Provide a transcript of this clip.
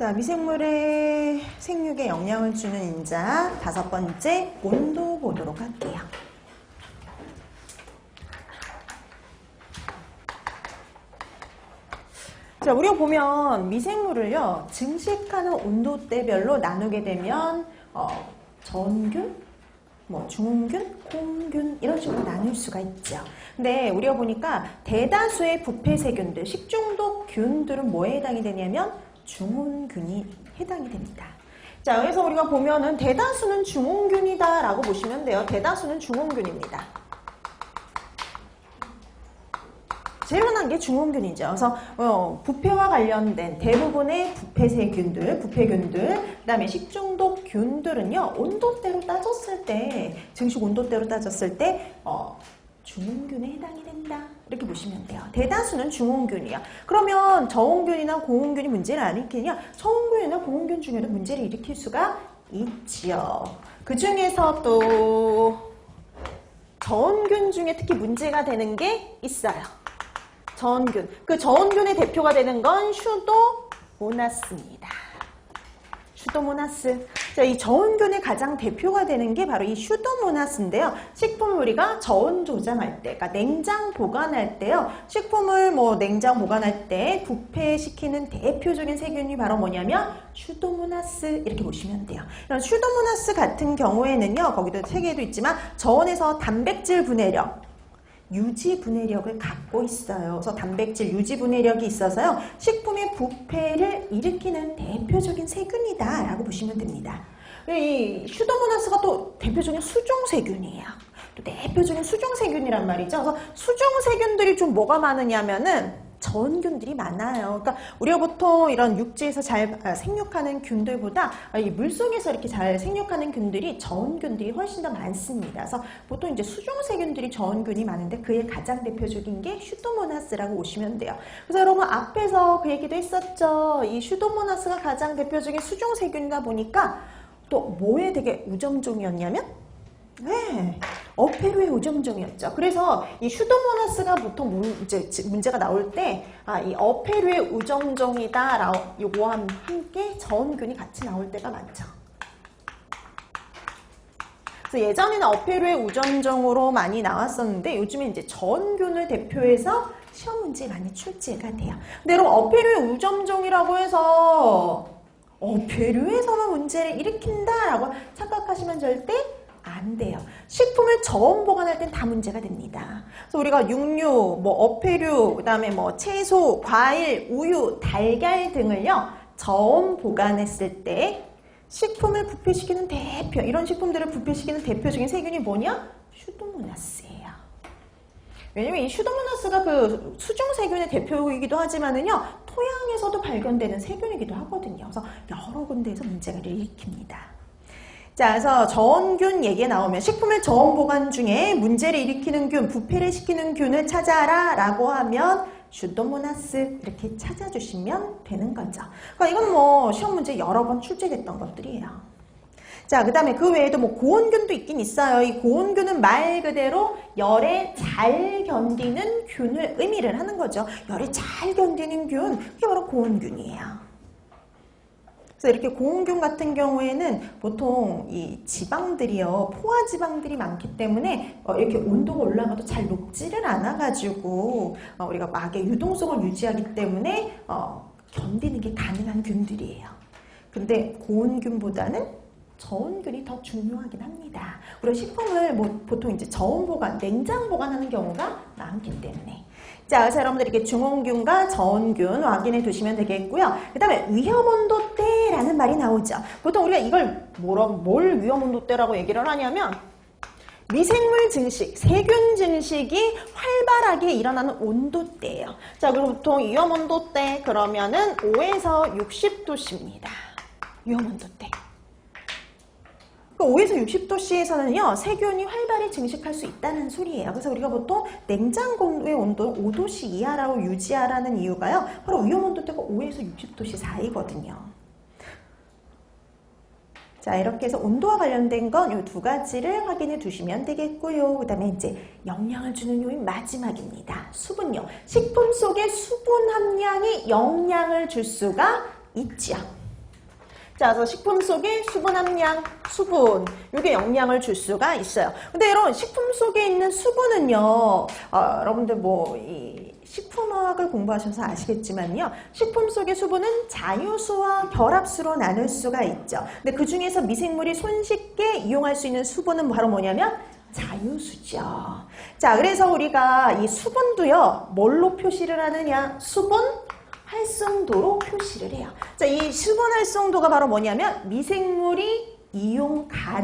자, 미생물의 생육에 영향을 주는 인자 5번째 온도 보도록 할게요. 자, 우리가 보면 미생물을요, 증식하는 온도대별로 나누게 되면 전균, 중온균, 고온균 이런 식으로 나눌 수가 있죠. 근데 우리가 보니까 대다수의 부패세균들, 식중독균들은 뭐에 해당이 되냐면 중온균이 해당이 됩니다. 자, 그래서 우리가 보면은 대다수는 중온균이다 라고 보시면 돼요. 대다수는 중온균입니다. 제일 흔한 게 중온균이죠. 그래서 부패와 관련된 대부분의 부패세균들, 부패균들, 그 다음에 식중독균들은요, 온도대로 따졌을 때, 증식 온도대로 따졌을 때 중온균에 해당이 된다. 이렇게 보시면 돼요. 대다수는 중온균이야. 그러면 저온균이나 고온균이 문제를 안 일으키냐? 저온균이나 고온균 중에도 문제를 일으킬 수가 있지요. 그 중에서 또 저온균 중에 특히 문제가 되는 게 있어요. 저온균. 그 저온균의 대표가 되는 건 슈도모나스입니다. 슈도모나스. 자, 이 저온균의 가장 대표가 되는 게 바로 이 슈도모나스인데요. 식품을 우리가 저온 조장할 때, 그러니까 냉장 보관할 때요. 식품을 냉장 보관할 때 부패시키는 대표적인 세균이 바로 뭐냐면 슈도모나스 이렇게 보시면 돼요. 이런 슈도모나스 같은 경우에는요. 거기도 세계에도 있지만 저온에서 단백질 분해력, 유지 분해력을 갖고 있어요. 그래서 단백질 유지 분해력이 있어서요. 식품의 부패를 일으키는 대표적인 세균이다 라고 보시면 됩니다. 이 슈도모나스가 또 대표적인 수종세균이에요. 또 대표적인 수종세균이란 말이죠. 그래서 수종세균들이 좀 뭐가 많으냐면은 저온균들이 많아요. 그러니까 우리가 보통 이런 육지에서 잘 생육하는 균들보다 이 물속에서 이렇게 잘 생육하는 균들이 저온균들이 훨씬 더 많습니다. 그래서 보통 이제 수종세균들이 저온균이 많은데 그의 가장 대표적인 게 슈도모나스라고 보시면 돼요. 그래서 여러분 앞에서 그 얘기도 했었죠. 이 슈도모나스가 가장 대표적인 수종세균이다 보니까 또 뭐에 되게 우점종이었냐면 어패류의 우점종이었죠. 그래서 이 슈도모나스가 보통 문제가 나올 때 이 어패류의 우점종이다 요거와 함께 저온균이 같이 나올 때가 많죠. 그래서 예전에는 어패류의 우점종으로 많이 나왔었는데 요즘에 이제 저온균을 대표해서 시험 문제에 많이 출제가 돼요. 근데 여러분 어패류의 우점종이라고 해서 어패류에서만 문제를 일으킨다라고 착각하시면 절대 안 돼요. 식품을 저온 보관할 땐 다 문제가 됩니다. 그래서 우리가 육류, 어패류, 그 다음에 채소, 과일, 우유, 달걀 등을요, 저온 보관했을 때 식품을 부패시키는 이런 식품들을 부패시키는 대표적인 세균이 뭐냐? 슈도모나스예요. 왜냐면 이 슈도모나스가 그 수종세균의 대표이기도 하지만은요, 토양에서도 발견되는 세균이기도 하거든요. 그래서 여러 군데에서 문제를 일으킵니다. 자, 그래서 저온균 얘기에 나오면 식품을 저온 보관 중에 문제를 일으키는 균, 부패를 시키는 균을 찾아라 라고 하면 슈도모나스 이렇게 찾아주시면 되는 거죠. 그러니까 이건 시험 문제 여러 번 출제됐던 것들이에요. 자, 그 다음에 그 외에도 고온균도 있긴 있어요. 이 고온균은 말 그대로 열에 잘 견디는 균을 의미를 하는 거죠. 열에 잘 견디는 균, 그게 바로 고온균이에요. 그래서 이렇게 고온균 같은 경우에는 보통 이 지방들이요, 포화 지방들이 많기 때문에 이렇게 온도가 올라가도 잘 녹지를 않아가지고 우리가 막의 유동성을 유지하기 때문에 견디는 게 가능한 균들이에요. 근데 고온균보다는 저온균이 더 중요하긴 합니다. 우리가 식품을 보통 이제 저온 보관, 냉장 보관하는 경우가 많기 때문에. 자, 그래서 여러분들 이렇게 중온균과 저온균 확인해 두시면 되겠고요. 그 다음에 위험온도대라는 말이 나오죠. 보통 우리가 이걸 뭘 위험온도대라고 얘기를 하냐면 미생물 증식, 세균 증식이 활발하게 일어나는 온도대예요. 자, 그럼 보통 위험온도대 그러면은 5에서 60도씨입니다. 위험온도대. 5에서 60도씨에서는요, 세균이 활발히 증식할 수 있다는 소리예요. 그래서 우리가 보통 냉장고의 온도 5도씨 이하라고 유지하라는 이유가요, 바로 위험온도대가 5에서 60도씨 사이거든요. 자, 이렇게 해서 온도와 관련된 건 이 두 가지를 확인해 두시면 되겠고요. 그 다음에 이제 영양을 주는 요인 마지막입니다. 수분요. 식품 속에 수분 함량이 영양을 줄 수가 있지요. 자, 그래서 식품 속에 수분 함량, 수분, 이게 영양을 줄 수가 있어요. 근데 여러분, 식품 속에 있는 수분은요, 여러분들 이 식품화학을 공부하셔서 아시겠지만요, 식품 속의 수분은 자유수와 결합수로 나눌 수가 있죠. 근데 그 중에서 미생물이 손쉽게 이용할 수 있는 수분은 바로 뭐냐면 자유수죠. 자, 그래서 우리가 이 수분도요, 뭘로 표시를 하느냐? 수분 활성도로 표시를 해요. 자, 이 수분 활성도가 바로 뭐냐면 미생물이 이용 가능